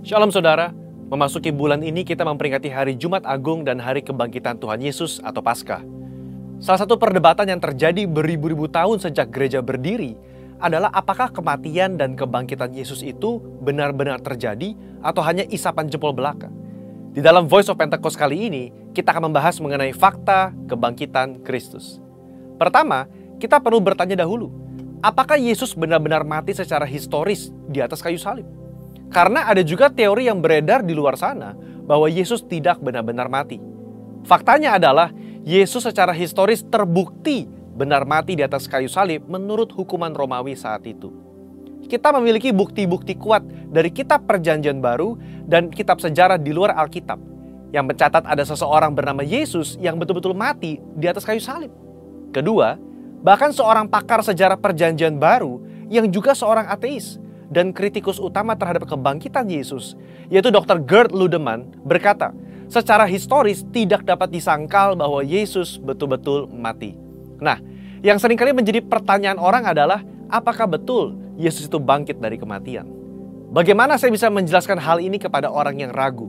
Shalom saudara, memasuki bulan ini kita memperingati hari Jumat Agung dan hari kebangkitan Tuhan Yesus atau Paskah. Salah satu perdebatan yang terjadi beribu-ribu tahun sejak gereja berdiri adalah apakah kematian dan kebangkitan Yesus itu benar-benar terjadi atau hanya isapan jempol belaka. Di dalam Voice of Pentecost kali ini, kita akan membahas mengenai fakta kebangkitan Kristus. Pertama, kita perlu bertanya dahulu, apakah Yesus benar-benar mati secara historis di atas kayu salib? Karena ada juga teori yang beredar di luar sana bahwa Yesus tidak benar-benar mati. Faktanya adalah Yesus secara historis terbukti benar mati di atas kayu salib menurut hukuman Romawi saat itu. Kita memiliki bukti-bukti kuat dari kitab Perjanjian Baru dan kitab sejarah di luar Alkitab yang mencatat ada seseorang bernama Yesus yang betul-betul mati di atas kayu salib. Kedua, bahkan seorang pakar sejarah Perjanjian Baru yang juga seorang ateis dan kritikus utama terhadap kebangkitan Yesus, yaitu Dr. Gerd Ludemann, berkata, secara historis tidak dapat disangkal bahwa Yesus betul-betul mati. Nah, yang seringkali menjadi pertanyaan orang adalah, apakah betul Yesus itu bangkit dari kematian? Bagaimana saya bisa menjelaskan hal ini kepada orang yang ragu?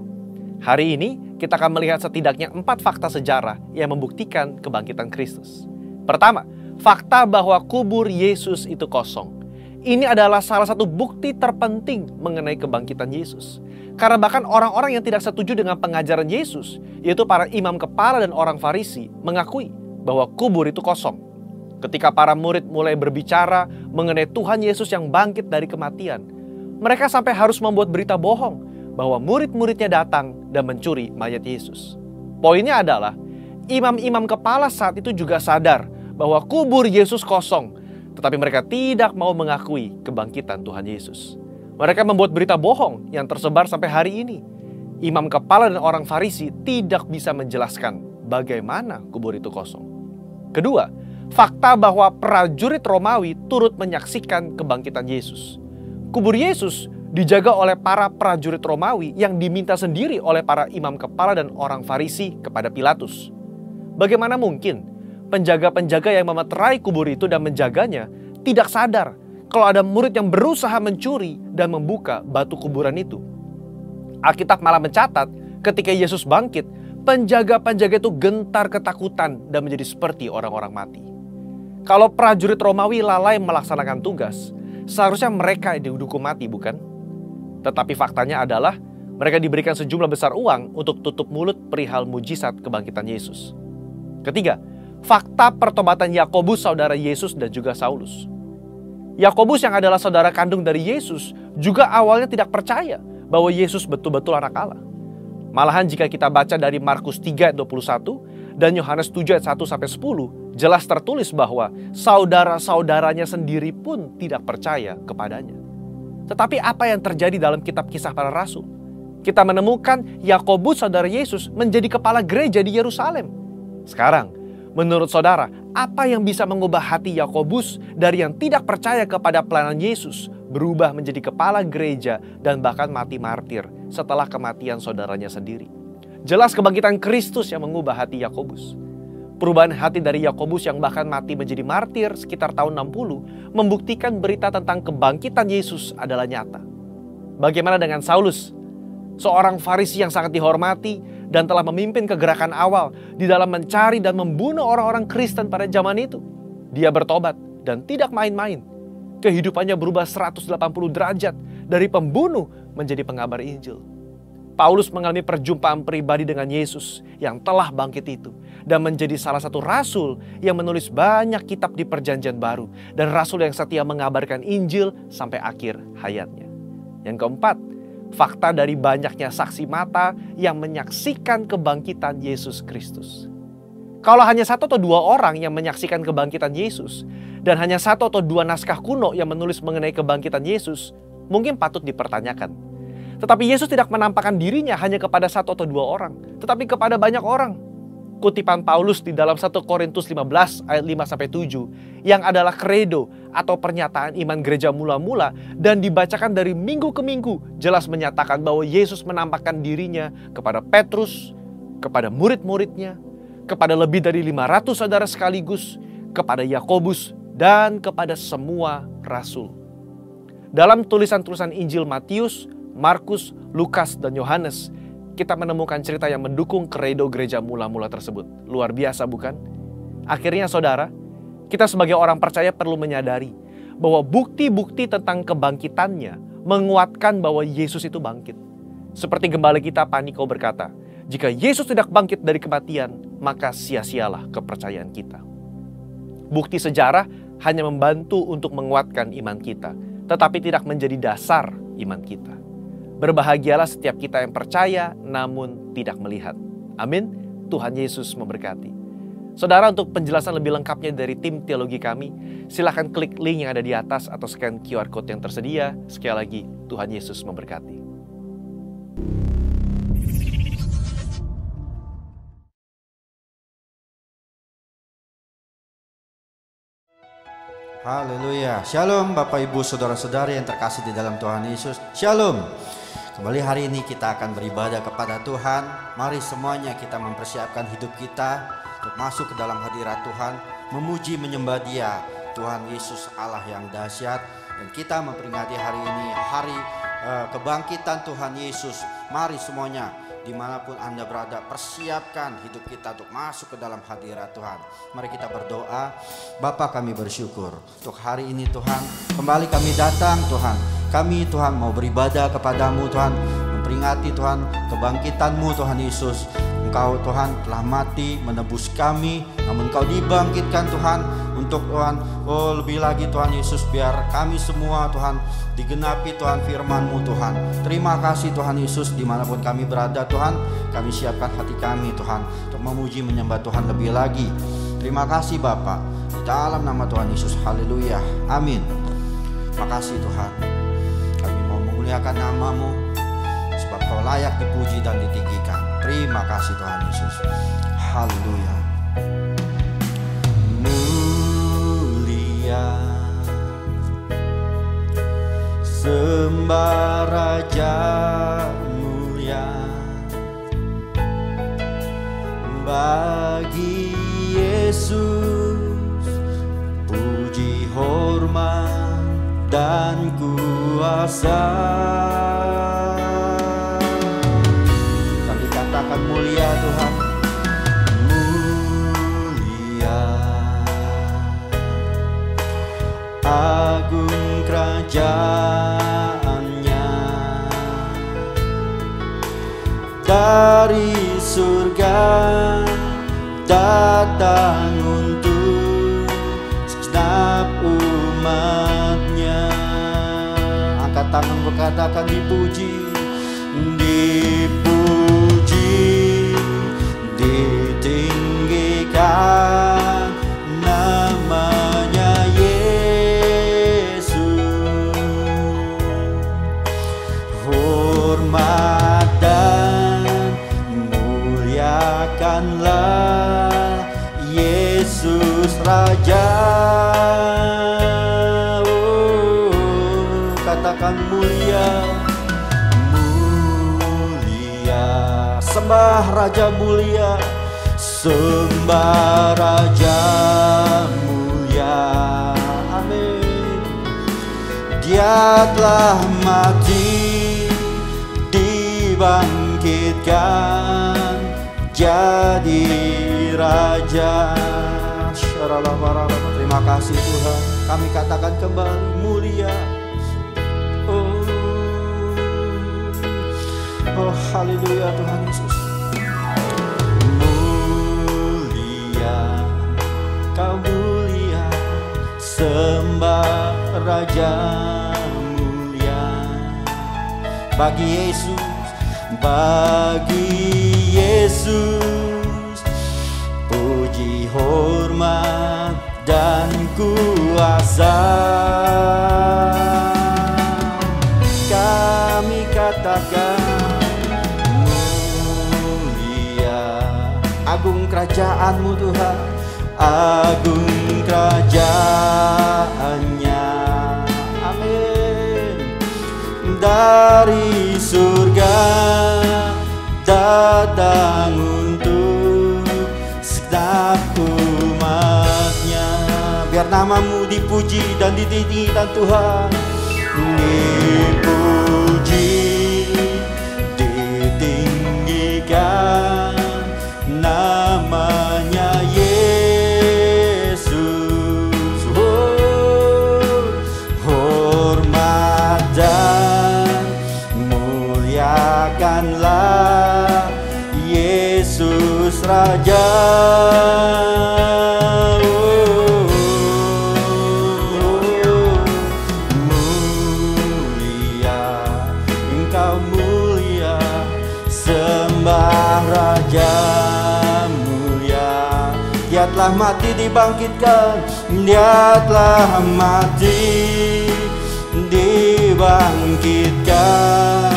Hari ini kita akan melihat setidaknya 4 fakta sejarah yang membuktikan kebangkitan Kristus. Pertama, fakta bahwa kubur Yesus itu kosong. Ini adalah salah satu bukti terpenting mengenai kebangkitan Yesus. Karena bahkan orang-orang yang tidak setuju dengan pengajaran Yesus, yaitu para imam kepala dan orang Farisi, mengakui bahwa kubur itu kosong. Ketika para murid mulai berbicara mengenai Tuhan Yesus yang bangkit dari kematian, mereka sampai harus membuat berita bohong bahwa murid-muridnya datang dan mencuri mayat Yesus. Poinnya adalah, imam-imam kepala saat itu juga sadar bahwa kubur Yesus kosong, tetapi mereka tidak mau mengakui kebangkitan Tuhan Yesus. Mereka membuat berita bohong yang tersebar sampai hari ini. Imam kepala dan orang Farisi tidak bisa menjelaskan bagaimana kubur itu kosong. Kedua, fakta bahwa prajurit Romawi turut menyaksikan kebangkitan Yesus. Kubur Yesus dijaga oleh para prajurit Romawi yang diminta sendiri oleh para imam kepala dan orang Farisi kepada Pilatus. Bagaimana mungkin penjaga-penjaga yang memeterai kubur itu dan menjaganya tidak sadar kalau ada murid yang berusaha mencuri dan membuka batu kuburan itu? Alkitab malah mencatat ketika Yesus bangkit, penjaga-penjaga itu gentar ketakutan dan menjadi seperti orang-orang mati. Kalau prajurit Romawi lalai melaksanakan tugas, seharusnya mereka dihukum mati, bukan? Tetapi faktanya adalah mereka diberikan sejumlah besar uang untuk tutup mulut perihal mujizat kebangkitan Yesus. Ketiga, fakta pertobatan Yakobus saudara Yesus dan juga Saulus. Yakobus yang adalah saudara kandung dari Yesus juga awalnya tidak percaya bahwa Yesus betul-betul anak Allah. Malahan jika kita baca dari Markus 3 ayat 21 dan Yohanes 7 ayat 1-10, jelas tertulis bahwa saudara-saudaranya sendiri pun tidak percaya kepadanya. Tetapi apa yang terjadi dalam kitab Kisah Para Rasul? Kita menemukan Yakobus saudara Yesus menjadi kepala gereja di Yerusalem. Sekarang, menurut saudara, apa yang bisa mengubah hati Yakobus dari yang tidak percaya kepada pelayanan Yesus berubah menjadi kepala gereja dan bahkan mati martir setelah kematian saudaranya sendiri? Jelas kebangkitan Kristus yang mengubah hati Yakobus. Perubahan hati dari Yakobus yang bahkan mati menjadi martir sekitar tahun 60 membuktikan berita tentang kebangkitan Yesus adalah nyata. Bagaimana dengan Saulus? Seorang Farisi yang sangat dihormati dan telah memimpin kegerakan awal di dalam mencari dan membunuh orang-orang Kristen pada zaman itu. Dia bertobat dan tidak main-main. Kehidupannya berubah 180 derajat dari pembunuh menjadi pengabar Injil. Paulus mengalami perjumpaan pribadi dengan Yesus yang telah bangkit itu dan menjadi salah satu rasul yang menulis banyak kitab di Perjanjian Baru dan rasul yang setia mengabarkan Injil sampai akhir hayatnya. Yang keempat, fakta dari banyaknya saksi mata yang menyaksikan kebangkitan Yesus Kristus. Kalau hanya 1 atau 2 orang yang menyaksikan kebangkitan Yesus dan hanya 1 atau 2 naskah kuno yang menulis mengenai kebangkitan Yesus, mungkin patut dipertanyakan. Tetapi Yesus tidak menampakkan dirinya hanya kepada 1 atau 2 orang, tetapi kepada banyak orang. Kutipan Paulus di dalam 1 Korintus 15 ayat 5-7 yang adalah kredo atau pernyataan iman gereja mula-mula dan dibacakan dari minggu ke minggu jelas menyatakan bahwa Yesus menampakkan dirinya kepada Petrus, kepada murid-muridnya, kepada lebih dari 500 saudara sekaligus, kepada Yakobus dan kepada semua rasul. Dalam tulisan-tulisan Injil Matius, Markus, Lukas, dan Yohanes, kita menemukan cerita yang mendukung kredo gereja mula-mula tersebut. Luar biasa bukan? Akhirnya saudara, kita sebagai orang percaya perlu menyadari bahwa bukti-bukti tentang kebangkitannya menguatkan bahwa Yesus itu bangkit. Seperti gembala kita Paniko berkata, jika Yesus tidak bangkit dari kematian, maka sia-sialah kepercayaan kita. Bukti sejarah hanya membantu untuk menguatkan iman kita, tetapi tidak menjadi dasar iman kita. Berbahagialah setiap kita yang percaya namun tidak melihat. Amin. Tuhan Yesus memberkati. Saudara, untuk penjelasan lebih lengkapnya dari tim teologi kami, silakan klik link yang ada di atas atau scan QR Code yang tersedia. Sekali lagi, Tuhan Yesus memberkati. Haleluya. Shalom Bapak Ibu Saudara-saudari yang terkasih di dalam Tuhan Yesus. Shalom. Kembali hari ini kita akan beribadah kepada Tuhan. Mari semuanya kita mempersiapkan hidup kita untuk masuk ke dalam hadirat Tuhan, memuji menyembah Dia, Tuhan Yesus Allah yang dahsyat. Dan kita memperingati hari ini hari kebangkitan Tuhan Yesus. Mari semuanya, dimanapun Anda berada, persiapkan hidup kita untuk masuk ke dalam hadirat Tuhan. Mari kita berdoa. Bapa, kami bersyukur untuk hari ini Tuhan. Kembali kami datang Tuhan. Kami Tuhan mau beribadah kepadamu Tuhan, memperingati Tuhan kebangkitan-Mu Tuhan Yesus. Engkau Tuhan telah mati menebus kami, namun Engkau dibangkitkan Tuhan untuk Tuhan, lebih lagi Tuhan Yesus, biar kami semua Tuhan digenapi Tuhan firman-Mu Tuhan. Terima kasih Tuhan Yesus, dimanapun kami berada Tuhan, kami siapkan hati kami Tuhan untuk memuji menyembah Tuhan lebih lagi. Terima kasih Bapa, di dalam nama Tuhan Yesus. Haleluya, amin. Makasih Tuhan, kami mau memuliakan nama-Mu, sebab Kau layak dipuji dan ditinggikan. Terima kasih Tuhan Yesus. Haleluya. Mulia, sembah Raja mulia, bagi Yesus puji, hormat, dan kuasa. Kami katakan mulia Tuhan, mulia, agung kerajaannya, dari surga datang untuk segenap umatnya. Angkat tangan berkatakan dipuji, dipuji, ditinggikan namanya Yesus. Hormat dan muliakanlah Yesus Raja. Katakan mulia, mulia, sembah Raja mulia, sembah Raja mulia. Amin. Dia telah mati, dibangkitkan jadi Raja. Terima kasih Tuhan. Kami katakan kembali mulia. Oh haleluya Tuhan Yesus. Mulia, Kau mulia, sembah Raja mulia, bagi Yesus, bagi Yesus puji, hormat, dan kuasa. Kami katakan agung kerajaan-Mu Tuhan, agung kerajaannya. Amin. Dari surga datang untuk segenap umat-Nya. Biar nama-Mu dipuji dan ditinggikan Tuhan. Dipuji, Raja. Mulia, Engkau mulia, sembah Raja mulia. Dia telah mati dibangkitkan, Dia telah mati dibangkitkan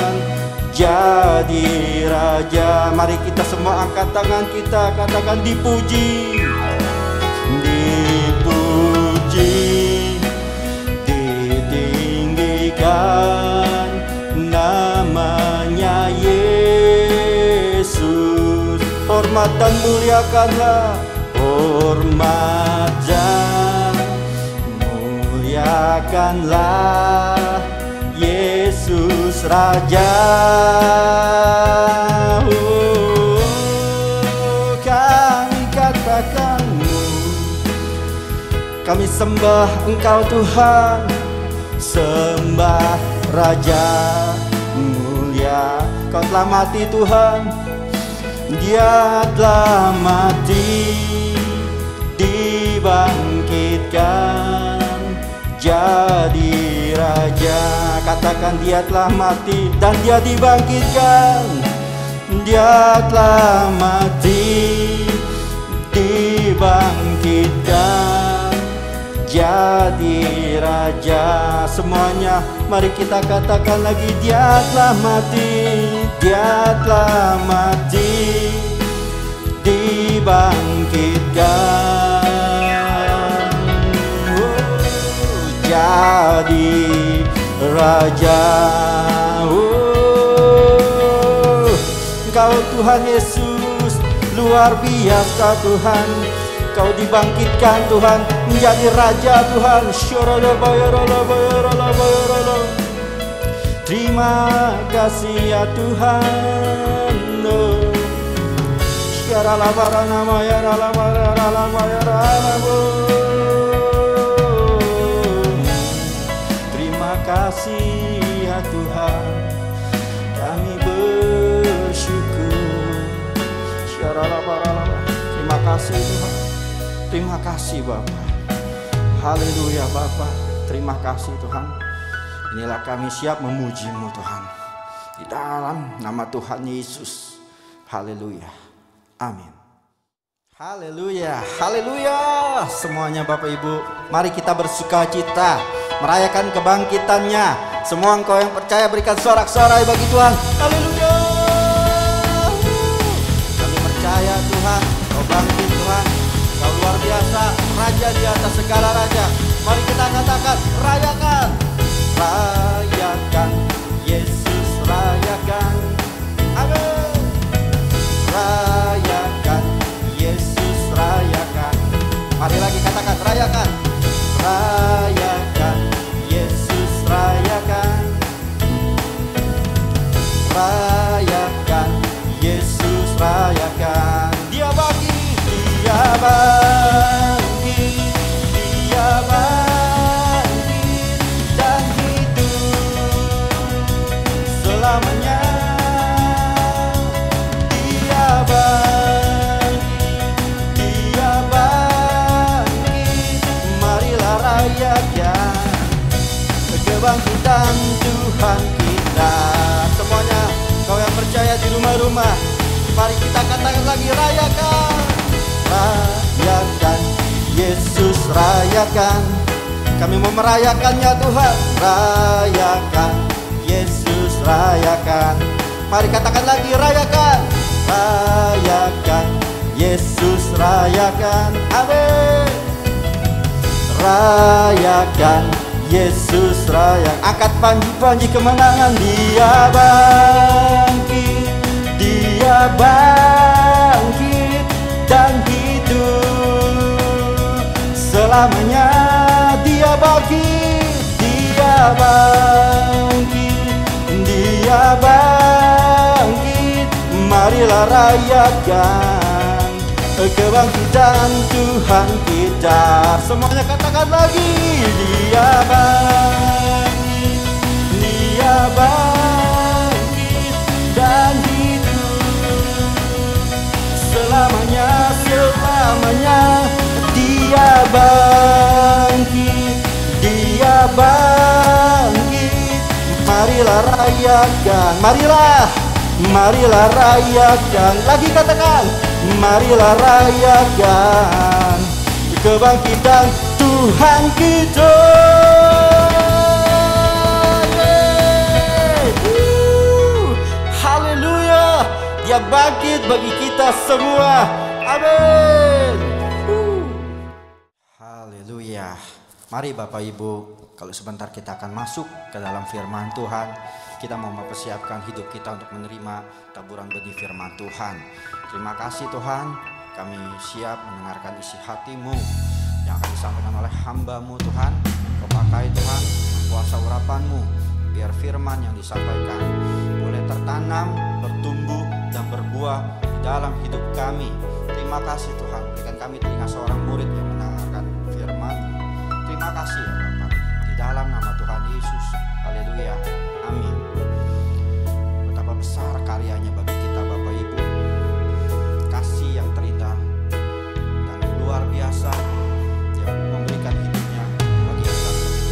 jadi Raja. Mari kita semua angkat tangan kita, katakan dipuji, dipuji, ditinggikan namanya Yesus. Hormat dan muliakanlah, hormat dan muliakanlah Yesus Raja. Kami katakan, kami sembah Engkau Tuhan, sembah Raja mulia. Kau telah mati Tuhan, Dia telah mati dibangkitkan jadi Raja. Katakan, Dia telah mati dan Dia dibangkitkan. Dia telah mati dibangkitkan jadi Raja. Semuanya mari kita katakan lagi, Dia telah mati, Dia telah mati dibangkitkan jadi Raja. Engkau Tuhan Yesus luar biasa Tuhan. Kau dibangkitkan Tuhan menjadi Raja Tuhan. Terima kasih ya Tuhan. Terima kasih ya Tuhan, kami bersyukur. Terima kasih Tuhan. Terima kasih Bapa. Haleluya Bapa. Terima kasih Tuhan. Inilah kami siap memuji-Mu Tuhan, di dalam nama Tuhan Yesus. Haleluya. Amin. Haleluya. Haleluya. Semuanya Bapak Ibu, mari kita bersuka cita merayakan kebangkitannya. Semua engkau yang percaya berikan sorak-sorai bagi Tuhan. Haleluya. Kami percaya Tuhan, Kau bangkit Tuhan. Kau luar biasa, Raja di atas segala raja. Mari kita katakan, rayakan. Rayakan, Yesus rayakan. Amin. Rayakan, Yesus rayakan. Mari lagi katakan, rayakan. Rayakan, Yesus rayakan. Rayakan, Yesus rayakan. Dia bangkit, Dia bangkit, Dia bangkit dan hidup selamanya. Dia bangkit, Dia bangkit. Marilah rayakan kebangkitan Tuhan kita. Semuanya, kau yang percaya di rumah-rumah, mari kita katakan lagi, rayakan. Rayakan, Yesus rayakan. Kami mau merayakannya Tuhan. Rayakan, Yesus rayakan. Mari katakan lagi, rayakan. Rayakan, Yesus rayakan. Amin. Rayakan, Yesus rayakan. Angkat panji-panji kemenangan. Dia bangkit, Dia bangkit dan hidup selamanya. Dia bangkit, Dia bangkit, Dia bangkit. Marilah rayakan kebangkitan Tuhan kita. Semuanya katakan lagi, Dia bangkit, Dia bangkit dan hidup selamanya. marilah rayakan, marilah rayakan, lagi katakan, marilah rayakan kebangkitan Tuhan kita. Haleluya, Dia bangkit bagi kita semua. Amin. Haleluya. Mari Bapak Ibu, kalau sebentar kita akan masuk ke dalam firman Tuhan. Kita mau mempersiapkan hidup kita untuk menerima taburan benih firman Tuhan. Terima kasih Tuhan, kami siap mendengarkan isi hati-Mu yang akan disampaikan oleh hamba-Mu Tuhan. Kau pakai Tuhan kuasa urapan-Mu, biar firman yang disampaikan boleh tertanam, bertumbuh dan berbuah di dalam hidup kami. Terima kasih Tuhan, berikan kami telinga seorang murid yang mendengarkan firman. Terima kasih ya Bapak, di dalam nama Tuhan Yesus. Haleluya, amin. Betapa besar karyanya bagi kita Bapak Ibu, kasih yang terindah dan luar biasa yang memberikan hidupnya bagi kita semua.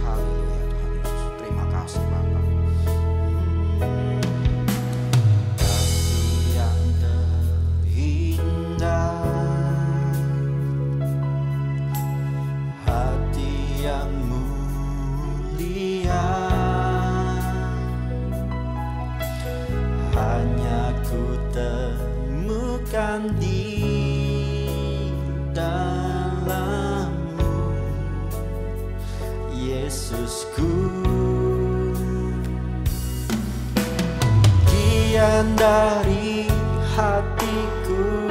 Haleluya Tuhan Yesus, terima kasih Bapak. Kasih yang terindah, hati yang mulia, hanya ku temukan di dalam-Mu, Yesusku. Bagian dari hatiku,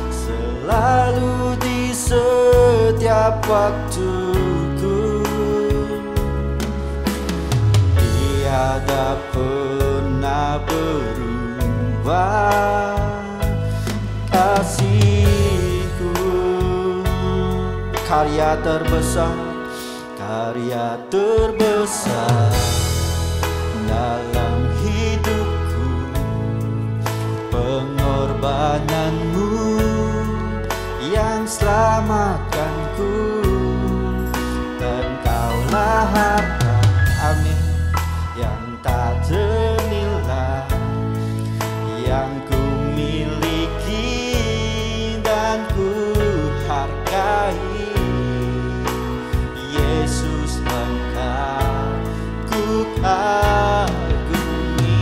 selalu di setiap waktuku, tiada pernah berubah kasih-Ku. Karya terbesar dalam hidupku, pengorbanan-Mu yang selamatkanku. Engkaulah harta, amin, yang tak ternilai, yang ku miliki dan ku hargai. Yesus, Engkau ku kagumi.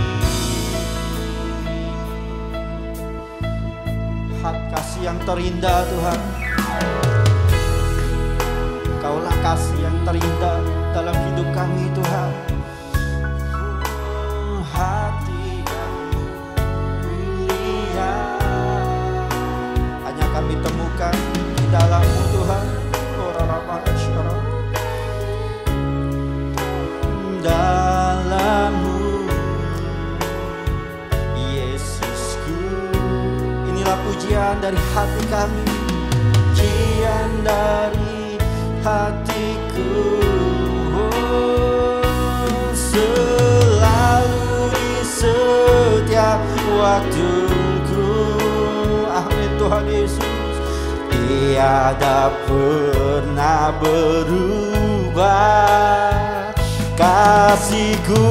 Kasih yang terindah Tuhan, Engkaulah kasih yang terindah dalam hidup kami Tuhan. Hati yang mulia hanya kami temukan di dalam-Mu Tuhan. Dalam-Mu, Yesusku. Inilah pujian dari hati kami, pujian dari hatiku. Selalu di setiap waktuku, amin Tuhan Yesus. Tiada pernah berubah kasih-Ku.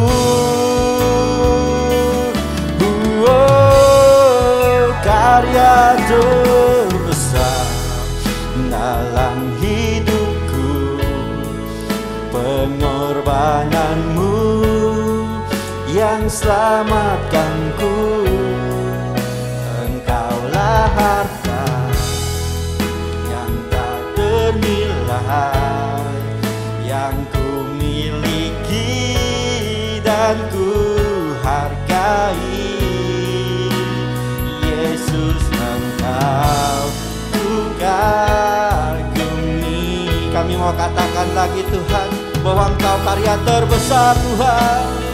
Karya terbesar dalam hidupku, pengorbanan-Mu yang selamatkanku. Engkaulah harta yang tak ternilai, yang ku miliki dan ku hargai. Yesus, Engkau ku kagumi. Kami mau katakan lagi Tuhan, bahwa Engkau karya terbesar Tuhan.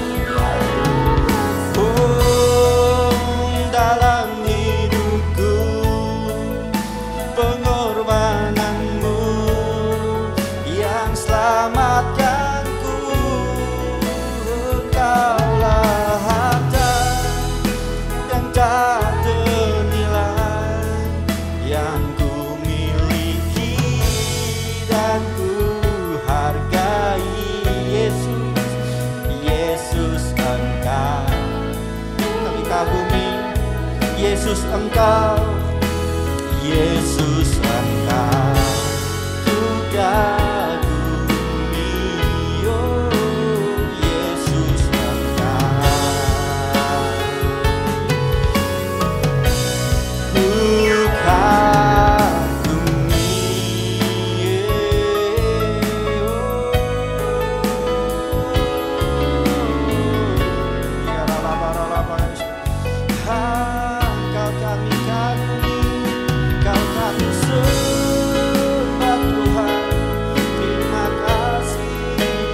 Dalam hidupku, pengorbanan-Mu yang selamatkanku. Engkaulah harta yang tak ternilai, yang ku miliki dan ku hargai. Yesus Engkau, Yesus Engkau, ku kagumi, oh Yesus Engkau, ku kagumi, Kau kami kagumi, Kau kami sembah Tuhan. Terima kasih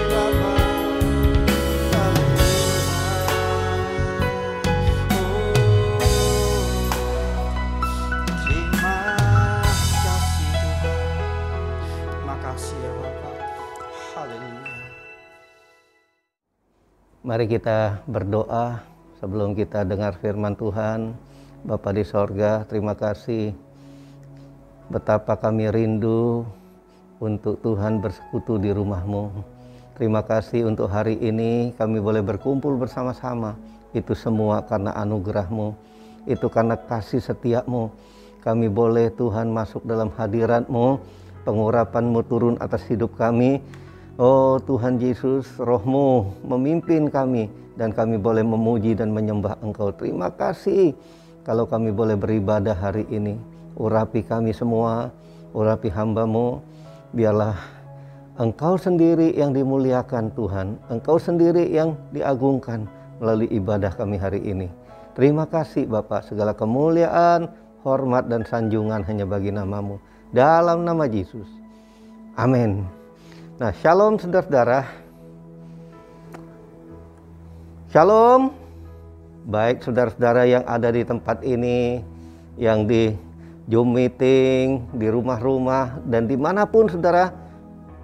Bapa, terima kasih Tuhan. Terima kasih ya Bapa. Haleluya. Mari kita berdoa sebelum kita dengar firman Tuhan. Bapa di sorga, terima kasih betapa kami rindu untuk Tuhan bersekutu di rumah-Mu. Terima kasih untuk hari ini kami boleh berkumpul bersama-sama. Itu semua karena anugerah-Mu, itu karena kasih setia-Mu. Kami boleh Tuhan masuk dalam hadirat-Mu, pengurapan-Mu turun atas hidup kami. Oh Tuhan Yesus, Roh-Mu memimpin kami dan kami boleh memuji dan menyembah Engkau. Terima kasih kalau kami boleh beribadah hari ini. Urapi kami semua, urapi hamba-Mu. Biarlah Engkau sendiri yang dimuliakan Tuhan, Engkau sendiri yang diagungkan melalui ibadah kami hari ini. Terima kasih Bapa, segala kemuliaan, hormat dan sanjungan hanya bagi nama-Mu. Dalam nama Yesus. Amin. Nah, shalom saudara-saudara. Shalom. Baik saudara-saudara yang ada di tempat ini, yang di Zoom meeting, di rumah-rumah, dan dimanapun saudara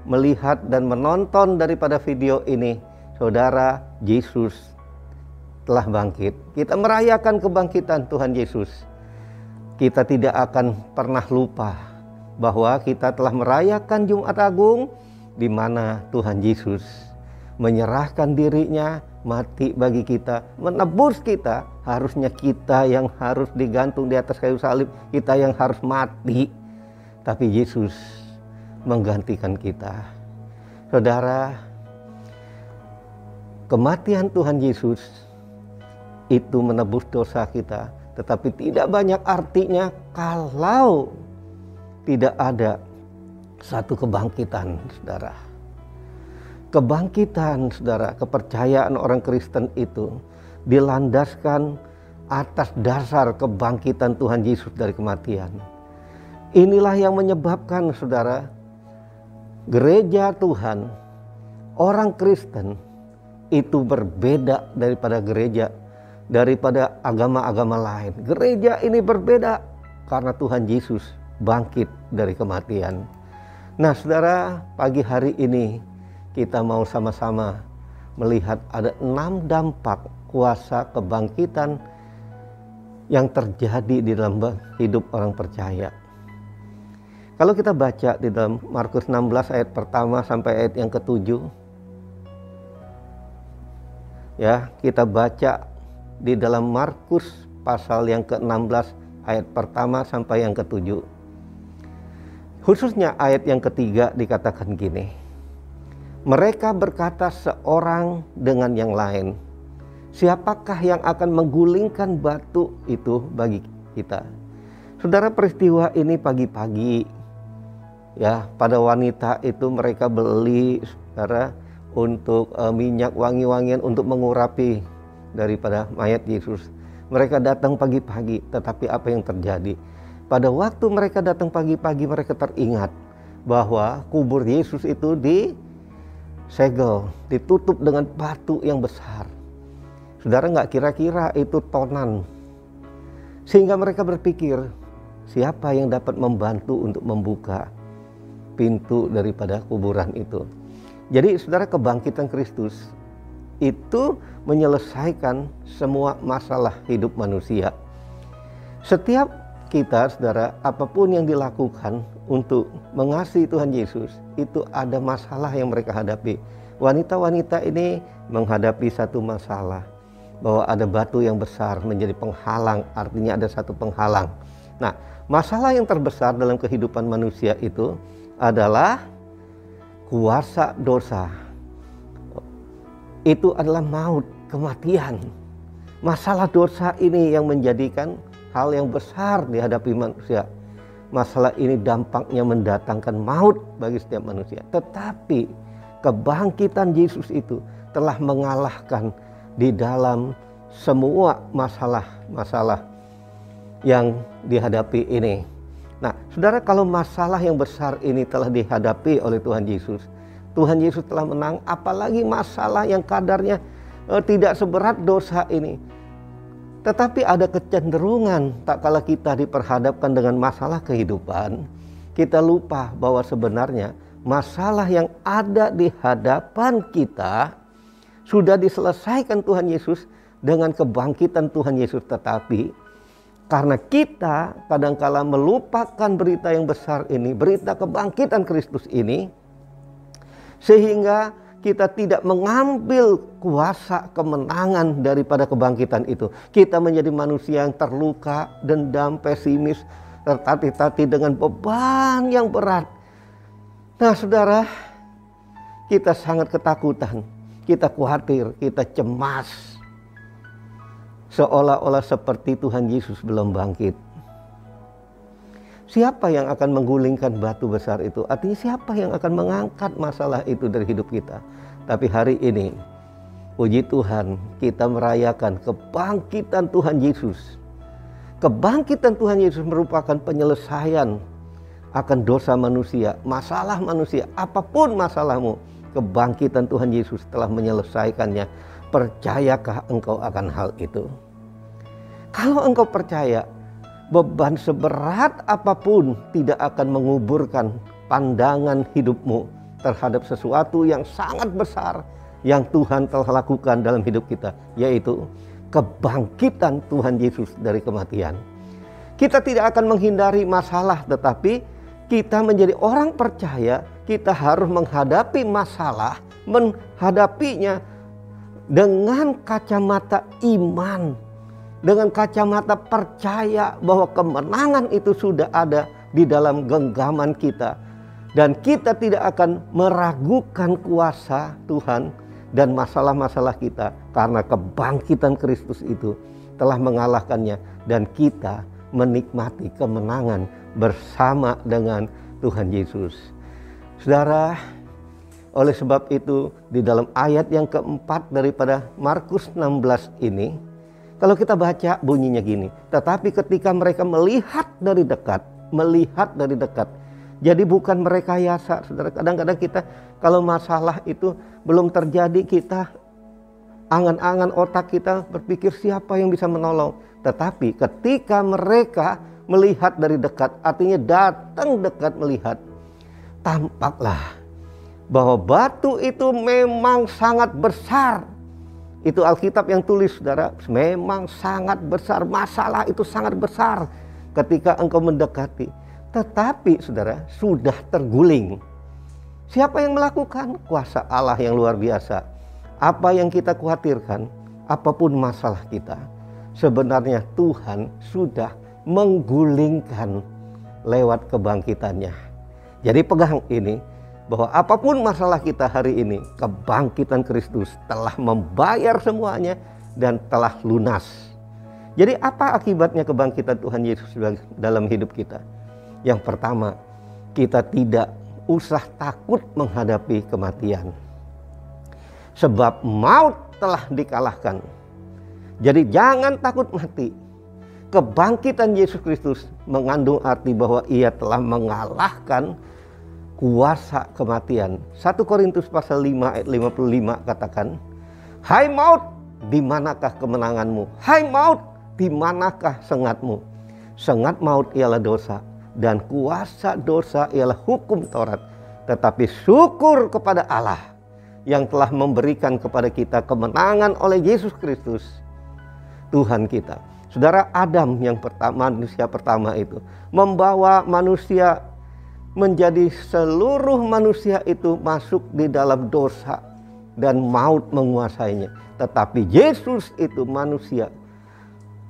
melihat dan menonton daripada video ini, saudara, Yesus telah bangkit. Kita merayakan kebangkitan Tuhan Yesus. Kita tidak akan pernah lupa bahwa kita telah merayakan Jumat Agung, di mana Tuhan Yesus menyerahkan dirinya, mati bagi kita, menebus kita. Harusnya kita yang harus digantung di atas kayu salib, kita yang harus mati, tapi Yesus menggantikan kita. Saudara, kematian Tuhan Yesus itu menebus dosa kita, tetapi tidak banyak artinya kalau tidak ada satu kebangkitan, saudara. Kebangkitan, saudara, kepercayaan orang Kristen itu dilandaskan atas dasar kebangkitan Tuhan Yesus dari kematian. Inilah yang menyebabkan, saudara, gereja Tuhan, orang Kristen itu berbeda daripada agama-agama lain. Gereja ini berbeda karena Tuhan Yesus bangkit dari kematian. Nah, saudara, pagi hari ini kita mau sama-sama melihat ada 6 dampak kuasa kebangkitan yang terjadi di dalam hidup orang percaya. Kalau kita baca di dalam Markus 16 ayat pertama sampai ayat yang ke-7, ya, kita baca di dalam Markus pasal yang ke-16 ayat pertama sampai yang ke-7. Khususnya ayat yang ketiga dikatakan gini, mereka berkata seorang dengan yang lain, siapakah yang akan menggulingkan batu itu bagi kita? Saudara, peristiwa ini pagi-pagi, ya, pada wanita itu mereka beli, saudara, untuk minyak wangi-wangian untuk mengurapi daripada mayat Yesus. Mereka datang pagi-pagi, tetapi apa yang terjadi? Pada waktu mereka datang pagi-pagi, mereka teringat bahwa kubur Yesus itu disegel, ditutup dengan batu yang besar. Saudara, nggak kira-kira itu tonan. Sehingga mereka berpikir, siapa yang dapat membantu untuk membuka pintu daripada kuburan itu? Jadi, saudara, kebangkitan Kristus itu menyelesaikan semua masalah hidup manusia. Setiap kita, saudara, apapun yang dilakukan untuk mengasihi Tuhan Yesus, itu ada masalah yang mereka hadapi. Wanita-wanita ini menghadapi satu masalah. bahwa ada batu yang besar menjadi penghalang, artinya ada satu penghalang. Nah, masalah yang terbesar dalam kehidupan manusia itu adalah kuasa dosa. Itu adalah maut, kematian. Masalah dosa ini yang menjadikan hal yang besar dihadapi manusia. Masalah ini dampaknya mendatangkan maut bagi setiap manusia. Tetapi kebangkitan Yesus itu telah mengalahkan di dalam semua masalah-masalah yang dihadapi ini. Nah, saudara, kalau masalah yang besar ini telah dihadapi oleh Tuhan Yesus telah menang, apalagi masalah yang kadarnya tidak seberat dosa ini. Tetapi ada kecenderungan tak kala kita diperhadapkan dengan masalah kehidupan, kita lupa bahwa sebenarnya masalah yang ada di hadapan kita sudah diselesaikan Tuhan Yesus dengan kebangkitan Tuhan Yesus. Tetapi karena kita kadangkala melupakan berita yang besar ini, berita kebangkitan Kristus ini, sehingga kita tidak mengambil kuasa kemenangan daripada kebangkitan itu. Kita menjadi manusia yang terluka, dendam, pesimis, tertatih-tatih dengan beban yang berat. Nah, saudara, kita sangat ketakutan, kita khawatir, kita cemas, seolah-olah seperti Tuhan Yesus belum bangkit. Siapa yang akan menggulingkan batu besar itu? Artinya siapa yang akan mengangkat masalah itu dari hidup kita? Tapi hari ini, puji Tuhan, kita merayakan kebangkitan Tuhan Yesus. Kebangkitan Tuhan Yesus merupakan penyelesaian akan dosa manusia, masalah manusia, apapun masalahmu. Kebangkitan Tuhan Yesus telah menyelesaikannya. Percayakah engkau akan hal itu? Kalau engkau percaya, beban seberat apapun tidak akan menguburkan pandangan hidupmu terhadap sesuatu yang sangat besar yang Tuhan telah lakukan dalam hidup kita, yaitu kebangkitan Tuhan Yesus dari kematian. Kita tidak akan menghindari masalah, tetapi kita menjadi orang percaya, kita harus menghadapi masalah, menghadapinya dengan kacamata iman, dengan kacamata percaya bahwa kemenangan itu sudah ada di dalam genggaman kita. Dan kita tidak akan meragukan kuasa Tuhan dan masalah-masalah kita, karena kebangkitan Kristus itu telah mengalahkannya. Dan kita menikmati kemenangan bersama dengan Tuhan Yesus. Saudara, oleh sebab itu di dalam ayat yang keempat daripada Markus 16 ini, kalau kita baca bunyinya gini, tetapi ketika mereka melihat dari dekat, jadi bukan merekayasa. Saudara, kadang-kadang kita kalau masalah itu belum terjadi, kita angan-angan otak kita berpikir siapa yang bisa menolong. Tetapi ketika mereka melihat dari dekat, artinya datang dekat melihat, tampaklah bahwa batu itu memang sangat besar. Itu Alkitab yang tulis, saudara, memang sangat besar. Masalah itu sangat besar ketika engkau mendekati. Tetapi saudara, sudah terguling. Siapa yang melakukan? Kuasa Allah yang luar biasa. Apa yang kita khawatirkan, apapun masalah kita, sebenarnya Tuhan sudah menggulingkan lewat kebangkitannya. Jadi pegang ini, bahwa apapun masalah kita hari ini, kebangkitan Kristus telah membayar semuanya dan telah lunas. Jadi apa akibatnya kebangkitan Tuhan Yesus dalam hidup kita? Yang pertama, kita tidak usah takut menghadapi kematian. Sebab maut telah dikalahkan. Jadi jangan takut mati. Kebangkitan Yesus Kristus mengandung arti bahwa ia telah mengalahkan kuasa kematian. 1 Korintus pasal 5 ayat 55 katakan, hai maut, di manakah kemenanganmu? Hai maut, di manakah sengatmu? Sengat maut ialah dosa, dan kuasa dosa ialah hukum Taurat. Tetapi syukur kepada Allah yang telah memberikan kepada kita kemenangan oleh Yesus Kristus, Tuhan kita. Saudara, Adam yang pertama, manusia pertama itu membawa manusia menjadi seluruh manusia itu masuk di dalam dosa. dan maut menguasainya. Tetapi Yesus itu manusia,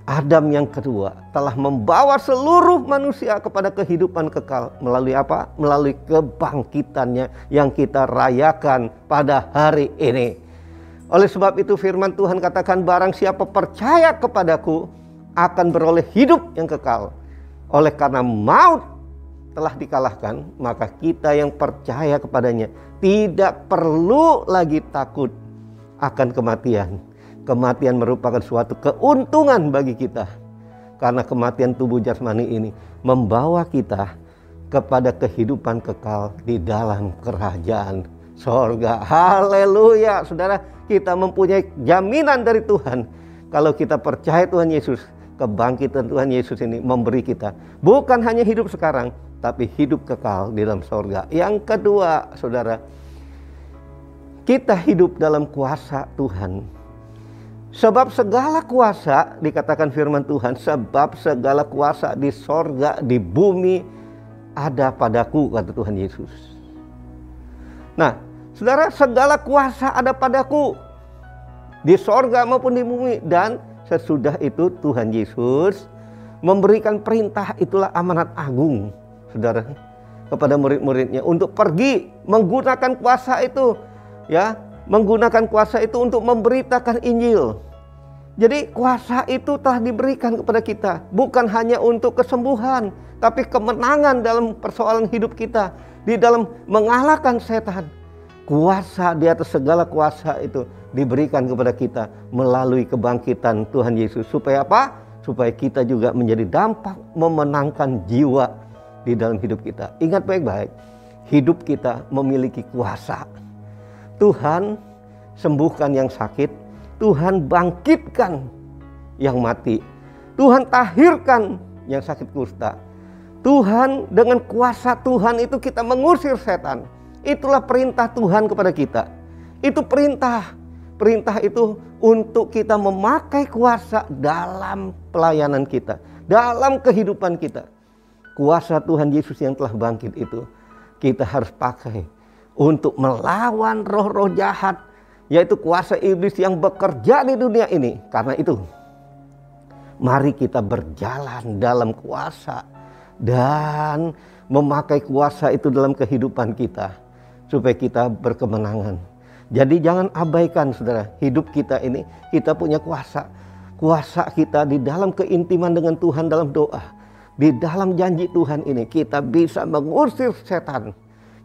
Adam yang kedua, telah membawa seluruh manusia kepada kehidupan kekal. Melalui apa? Melalui kebangkitannya yang kita rayakan pada hari ini. Oleh sebab itu firman Tuhan katakan, barang siapa percaya kepadaku akan beroleh hidup yang kekal. Oleh karena maut telah dikalahkan, maka kita yang percaya kepadanya tidak perlu lagi takut akan kematian. Kematian merupakan suatu keuntungan bagi kita, karena kematian tubuh jasmani ini membawa kita kepada kehidupan kekal di dalam kerajaan sorga. Haleluya, saudara, kita mempunyai jaminan dari Tuhan. Kalau kita percaya Tuhan Yesus, kebangkitan Tuhan Yesus ini memberi kita bukan hanya hidup sekarang, tapi hidup kekal di dalam sorga. Yang kedua, saudara, kita hidup dalam kuasa Tuhan. Sebab segala kuasa, dikatakan firman Tuhan, sebab segala kuasa di sorga, di bumi ada padaku, kata Tuhan Yesus. Nah, saudara, segala kuasa ada padaku di sorga maupun di bumi. Dan sesudah itu Tuhan Yesus memberikan perintah, itulah amanat agung, saudara, kepada murid-muridnya untuk pergi menggunakan kuasa itu, ya, menggunakan kuasa itu untuk memberitakan Injil. Jadi kuasa itu telah diberikan kepada kita, bukan hanya untuk kesembuhan, tapi kemenangan dalam persoalan hidup kita, di dalam mengalahkan setan. Kuasa di atas segala kuasa itu diberikan kepada kita melalui kebangkitan Tuhan Yesus. Supaya apa? Supaya kita juga menjadi dampak memenangkan jiwa di dalam hidup kita. Ingat baik-baik, hidup kita memiliki kuasa. Tuhan sembuhkan yang sakit, Tuhan bangkitkan yang mati, Tuhan tahirkan yang sakit kusta. Tuhan, dengan kuasa Tuhan itu kita mengusir setan. Itulah perintah Tuhan kepada kita. Itu perintah. Perintah itu untuk kita memakai kuasa dalam pelayanan kita, dalam kehidupan kita. Kuasa Tuhan Yesus yang telah bangkit itu kita harus pakai untuk melawan roh-roh jahat, yaitu kuasa iblis yang bekerja di dunia ini. Karena itu, mari kita berjalan dalam kuasa dan memakai kuasa itu dalam kehidupan kita, supaya kita berkemenangan. Jadi jangan abaikan, saudara, hidup kita ini, kita punya kuasa. Kuasa kita di dalam keintiman dengan Tuhan dalam doa. Di dalam janji Tuhan ini, kita bisa mengusir setan.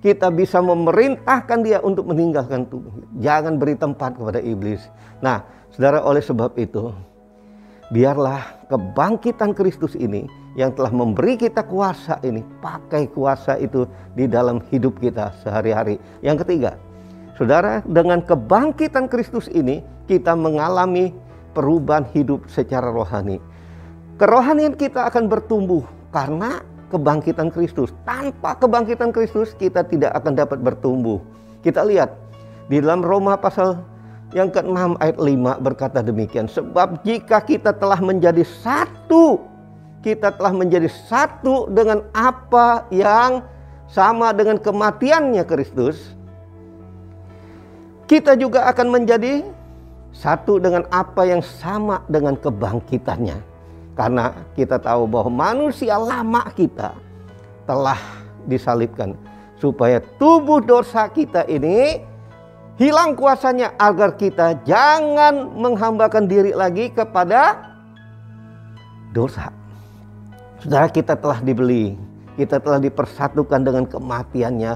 Kita bisa memerintahkan dia untuk meninggalkan tubuh. Jangan beri tempat kepada iblis. Nah, saudara, oleh sebab itu, biarlah kebangkitan Kristus ini yang telah memberi kita kuasa ini, pakai kuasa itu di dalam hidup kita sehari-hari. Yang ketiga, saudara, dengan kebangkitan Kristus ini kita mengalami perubahan hidup secara rohani. Kerohanian kita akan bertumbuh karena kebangkitan Kristus. Tanpa kebangkitan Kristus kita tidak akan dapat bertumbuh. Kita lihat di dalam Roma pasal yang ke-6 ayat 5 berkata demikian. Sebab jika kita telah menjadi satu, kita telah menjadi satu dengan apa yang sama dengan kematiannya Kristus, kita juga akan menjadi satu dengan apa yang sama dengan kebangkitannya. Karena kita tahu bahwa manusia lama kita telah disalibkan, supaya tubuh dosa kita ini hilang kuasanya, agar kita jangan menghambakan diri lagi kepada dosa. Saudara, kita telah dibeli, kita telah dipersatukan dengan kematiannya.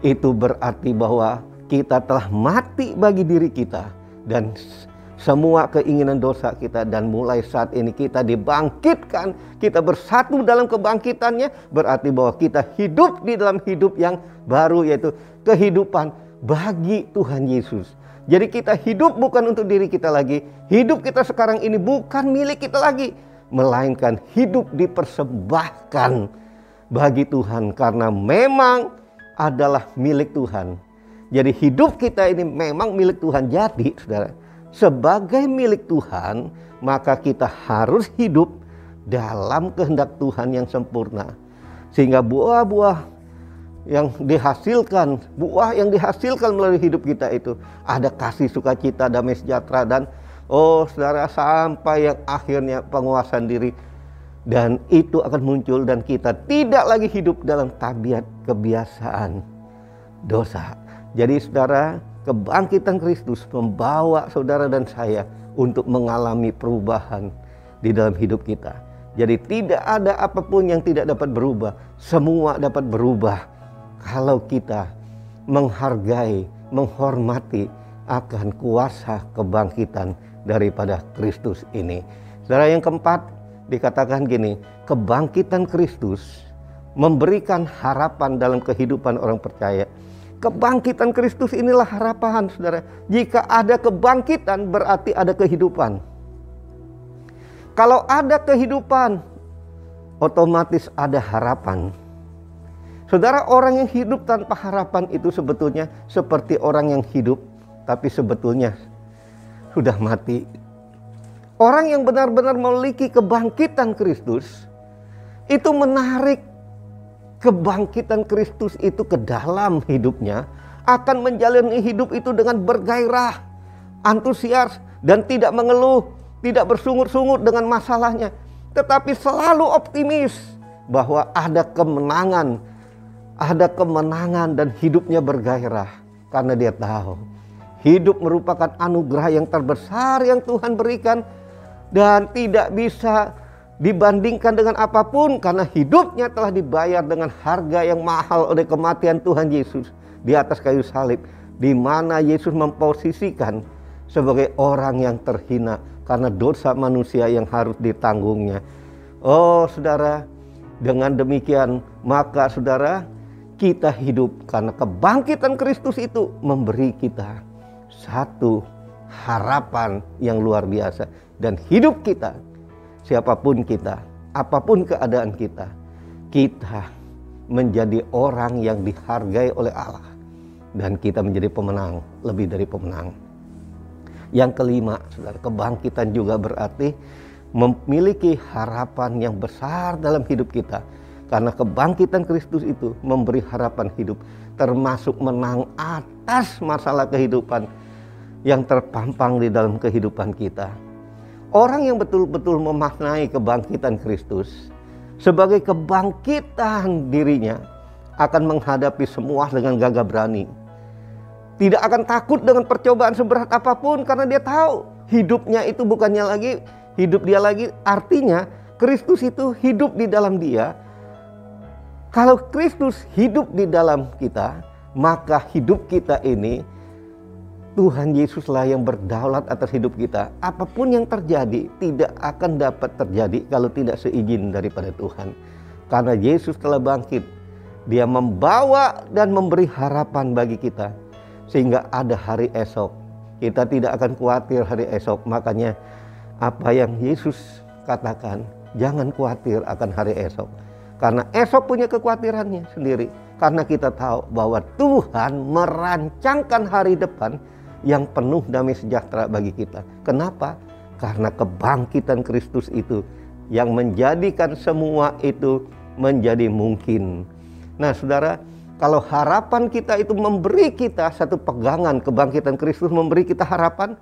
Itu berarti bahwa kita telah mati bagi diri kita dan semua keinginan dosa kita, dan mulai saat ini kita dibangkitkan, kita bersatu dalam kebangkitannya, berarti bahwa kita hidup di dalam hidup yang baru, yaitu kehidupan bagi Tuhan Yesus. Jadi kita hidup bukan untuk diri kita lagi, hidup kita sekarang ini bukan milik kita lagi, melainkan hidup dipersembahkan bagi Tuhan karena memang adalah milik Tuhan. Jadi hidup kita ini memang milik Tuhan. Jadi saudara, sebagai milik Tuhan, maka kita harus hidup dalam kehendak Tuhan yang sempurna. Sehingga buah-buah yang dihasilkan, buah yang dihasilkan melalui hidup kita itu ada kasih, sukacita, damai sejahtera, dan saudara, sampai yang akhirnya penguasaan diri. Dan itu akan muncul dan kita tidak lagi hidup dalam tabiat kebiasaan dosa. Jadi saudara, kebangkitan Kristus membawa saudara dan saya untuk mengalami perubahan di dalam hidup kita. Jadi tidak ada apapun yang tidak dapat berubah. Semua dapat berubah kalau kita menghargai, menghormati akan kuasa kebangkitan daripada Kristus ini. Saudara, yang keempat dikatakan gini, kebangkitan Kristus memberikan harapan dalam kehidupan orang percaya. Kebangkitan Kristus inilah harapan, saudara. Jika ada kebangkitan berarti ada kehidupan. Kalau ada kehidupan, otomatis ada harapan. Saudara, orang yang hidup tanpa harapan itu sebetulnya seperti orang yang hidup tapi sebetulnya sudah mati. Orang yang benar-benar memiliki kebangkitan Kristus itu menarik kebangkitan Kristus itu ke dalam hidupnya, akan menjalani hidup itu dengan bergairah, antusias, dan tidak mengeluh, tidak bersungut-sungut dengan masalahnya, tetapi selalu optimis bahwa ada kemenangan dan hidupnya bergairah karena dia tahu hidup merupakan anugerah yang terbesar yang Tuhan berikan dan tidak bisa dibandingkan dengan apapun, karena hidupnya telah dibayar dengan harga yang mahal oleh kematian Tuhan Yesus di atas kayu salib, di mana Yesus memposisikan sebagai orang yang terhina karena dosa manusia yang harus ditanggungnya. Saudara, dengan demikian maka saudara, kita hidup karena kebangkitan Kristus itu memberi kita satu harapan yang luar biasa, dan hidup kita, siapapun kita, apapun keadaan kita, kita menjadi orang yang dihargai oleh Allah dan kita menjadi pemenang, lebih dari pemenang. Yang kelima, saudara, kebangkitan juga berarti memiliki harapan yang besar dalam hidup kita, karena kebangkitan Kristus itu memberi harapan hidup, termasuk menang atas masalah kehidupan yang terpampang di dalam kehidupan kita. Orang yang betul-betul memaknai kebangkitan Kristus sebagai kebangkitan dirinya akan menghadapi semua dengan gagah berani. Tidak akan takut dengan percobaan seberat apapun, karena dia tahu hidupnya itu bukannya lagi hidup dia lagi, artinya Kristus itu hidup di dalam dia. Kalau Kristus hidup di dalam kita, maka hidup kita ini Tuhan Yesuslah yang berdaulat atas hidup kita. Apapun yang terjadi tidak akan dapat terjadi kalau tidak seizin daripada Tuhan. Karena Yesus telah bangkit, Dia membawa dan memberi harapan bagi kita, sehingga ada hari esok. Kita tidak akan khawatir hari esok. Makanya apa yang Yesus katakan, jangan khawatir akan hari esok, karena esok punya kekhawatirannya sendiri. Karena kita tahu bahwa Tuhan merancangkan hari depan yang penuh damai sejahtera bagi kita. Kenapa? Karena kebangkitan Kristus itu yang menjadikan semua itu menjadi mungkin. Nah saudara, kalau harapan kita itu memberi kita satu pegangan, kebangkitan Kristus memberi kita harapan,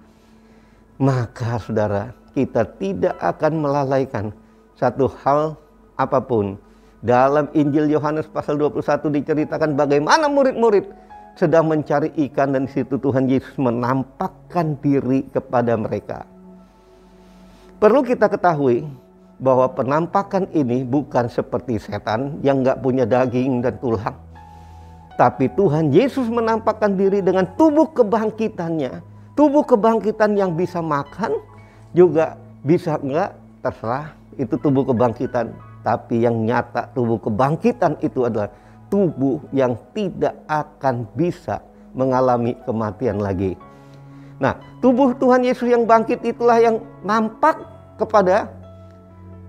maka saudara, kita tidak akan melalaikan satu hal apapun. Dalam Injil Yohanes pasal 21 diceritakan bagaimana murid-murid sedang mencari ikan, dan di situ Tuhan Yesus menampakkan diri kepada mereka. Perlu kita ketahui bahwa penampakan ini bukan seperti setan yang nggak punya daging dan tulang. Tapi Tuhan Yesus menampakkan diri dengan tubuh kebangkitannya. Tubuh kebangkitan yang bisa makan, juga bisa enggak, terserah, itu tubuh kebangkitan. Tapi yang nyata tubuh kebangkitan itu adalah tubuh yang tidak akan bisa mengalami kematian lagi. Nah, tubuh Tuhan Yesus yang bangkit itulah yang nampak kepada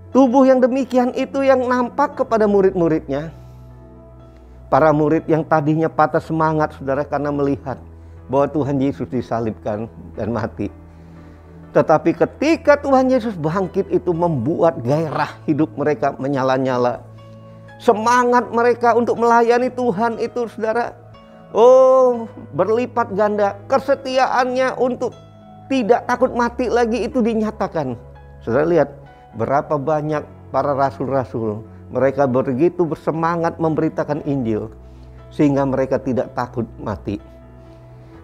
tubuh yang demikian, itu yang nampak kepada murid-muridnya. Para murid yang tadinya patah semangat, saudara, karena melihat bahwa Tuhan Yesus disalibkan dan mati. Tetapi ketika Tuhan Yesus bangkit itu membuat gairah hidup mereka menyala-nyala. semangat mereka untuk melayani Tuhan itu saudara, berlipat ganda. Kesetiaannya untuk tidak takut mati lagi itu dinyatakan. Saudara lihat berapa banyak para rasul-rasul, mereka begitu bersemangat memberitakan Injil sehingga mereka tidak takut mati.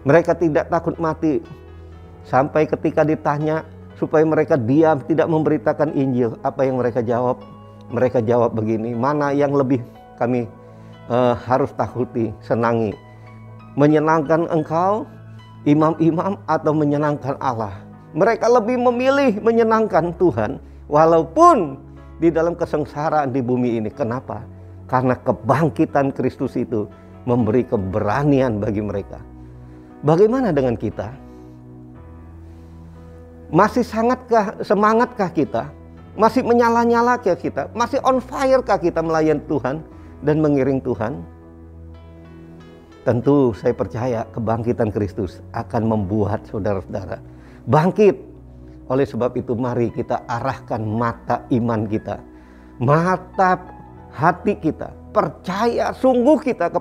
Mereka tidak takut mati sampai ketika ditanya supaya mereka diam tidak memberitakan Injil, apa yang mereka jawab? Mereka jawab begini, mana yang lebih kami harus takuti, senangi, menyenangkan engkau imam-imam atau menyenangkan Allah? Mereka lebih memilih menyenangkan Tuhan walaupun di dalam kesengsaraan di bumi ini. Kenapa? Karena kebangkitan Kristus itu memberi keberanian bagi mereka. Bagaimana dengan kita? Masih semangatkah kita? Masih menyala-nyalakah kita? Masih on fire-kah kita melayani Tuhan dan mengiring Tuhan? Tentu saya percaya kebangkitan Kristus akan membuat saudara-saudara bangkit. Oleh sebab itu mari kita arahkan mata iman kita, mata hati kita, percaya sungguh kita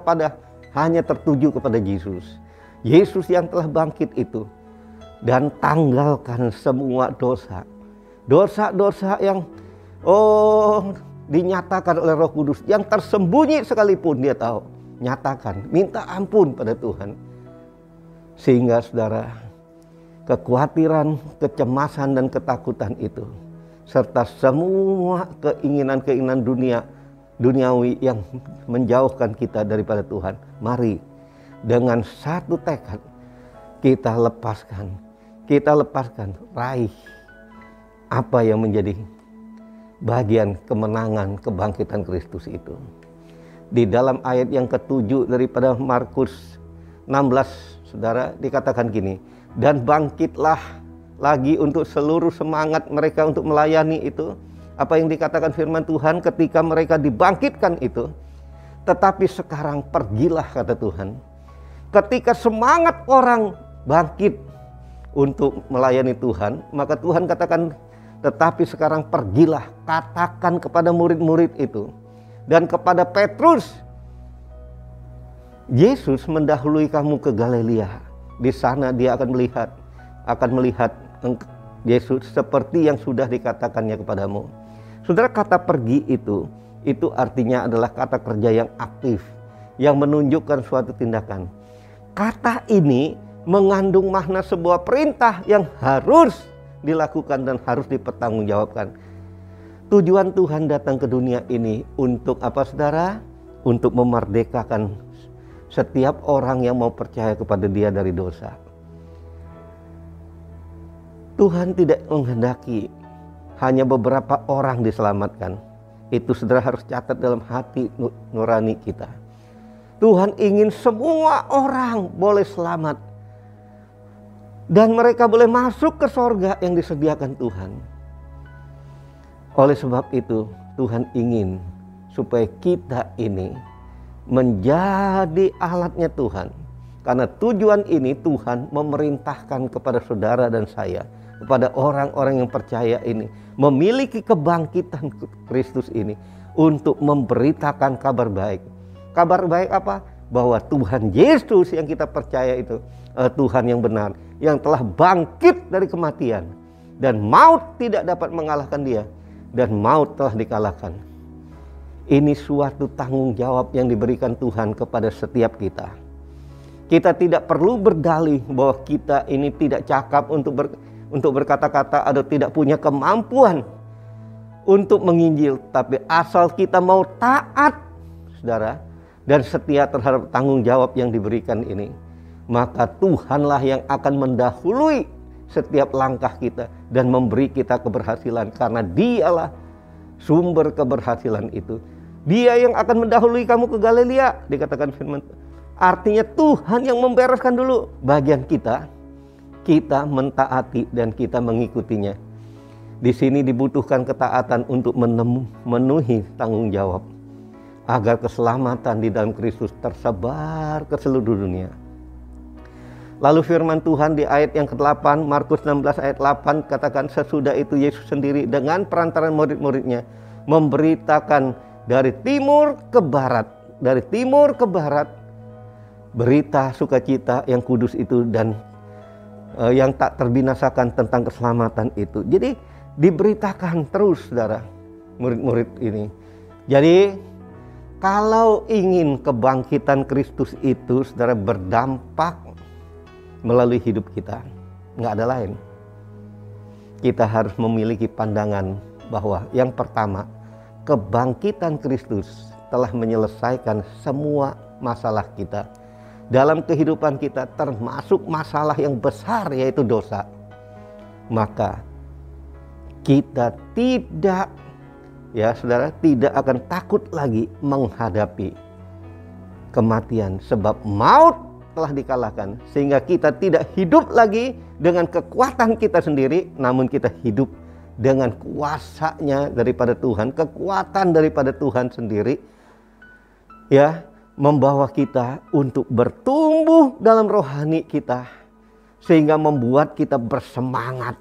hanya tertuju kepada Yesus. Yesus yang telah bangkit itu. Dan tanggalkan semua dosa. Dosa-dosa yang dinyatakan oleh Roh Kudus, yang tersembunyi sekalipun dia tahu. Nyatakan, minta ampun pada Tuhan. Sehingga saudara, kekhawatiran, kecemasan dan ketakutan itu, serta semua keinginan-keinginan duniawi yang menjauhkan kita daripada Tuhan, mari dengan satu tekad kita lepaskan, raih apa yang menjadi bagian kemenangan kebangkitan Kristus itu. Di dalam ayat yang ke-7 daripada Markus 16, saudara, dikatakan gini, dan bangkitlah lagi untuk seluruh semangat mereka untuk melayani itu. Apa yang dikatakan firman Tuhan ketika mereka dibangkitkan itu. Tetapi sekarang pergilah, kata Tuhan. Ketika semangat orang bangkit untuk melayani Tuhan, maka Tuhan katakan, tetapi sekarang pergilah, katakan kepada murid-murid itu dan kepada Petrus, Yesus mendahului kamu ke Galilea. Di sana dia akan melihat Yesus seperti yang sudah dikatakannya kepadamu. Saudara, kata pergi itu artinya adalah kata kerja yang aktif, yang menunjukkan suatu tindakan. Kata ini mengandung makna sebuah perintah yang harus dilakukan dan harus dipertanggungjawabkan. Tujuan Tuhan datang ke dunia ini untuk apa, saudara? Untuk memerdekakan setiap orang yang mau percaya kepada Dia dari dosa. Tuhan tidak menghendaki hanya beberapa orang diselamatkan. Itu saudara harus catat dalam hati nurani kita. Tuhan ingin semua orang boleh selamat. Dan mereka boleh masuk ke sorga yang disediakan Tuhan. Oleh sebab itu Tuhan ingin supaya kita ini menjadi alatnya Tuhan. Karena tujuan ini Tuhan memerintahkan kepada saudara dan saya, kepada orang-orang yang percaya ini, memiliki kebangkitan Kristus ini untuk memberitakan kabar baik. Kabar baik apa? Bahwa Tuhan Yesus yang kita percaya itu Tuhan yang benar, yang telah bangkit dari kematian, dan maut tidak dapat mengalahkan Dia, dan maut telah dikalahkan. Ini suatu tanggung jawab yang diberikan Tuhan kepada setiap kita. Kita tidak perlu berdalih bahwa kita ini tidak cakap untuk berkata-kata atau tidak punya kemampuan untuk menginjil, tapi asal kita mau taat, saudara, dan setia terhadap tanggung jawab yang diberikan ini, maka Tuhanlah yang akan mendahului setiap langkah kita dan memberi kita keberhasilan, karena Dialah sumber keberhasilan itu. Dia yang akan mendahului kamu ke Galilea, dikatakan firman. Artinya Tuhan yang membereskan dulu bagian kita. Kita mentaati dan kita mengikutinya. Di sini dibutuhkan ketaatan untuk memenuhi tanggung jawab, agar keselamatan di dalam Kristus tersebar ke seluruh dunia. Lalu firman Tuhan di ayat yang ke-8, Markus 16 ayat 8, katakan, sesudah itu Yesus sendiri dengan perantaran murid-muridnya memberitakan dari timur ke barat, dari timur ke barat, berita sukacita yang kudus itu dan yang tak terbinasakan tentang keselamatan itu. Jadi diberitakan terus, saudara, murid-murid ini. Jadi kalau ingin kebangkitan Kristus itu, saudara, berdampak melalui hidup kita, nggak ada lain. Kita harus memiliki pandangan bahwa yang pertama, kebangkitan Kristus telah menyelesaikan semua masalah kita dalam kehidupan kita, termasuk masalah yang besar yaitu dosa. Maka kita tidak, ya saudara, tidak akan takut lagi menghadapi kematian, sebab maut telah dikalahkan, sehingga kita tidak hidup lagi dengan kekuatan kita sendiri, namun kita hidup dengan kuasanya daripada Tuhan, kekuatan daripada Tuhan sendiri, ya, membawa kita untuk bertumbuh dalam rohani kita, sehingga membuat kita bersemangat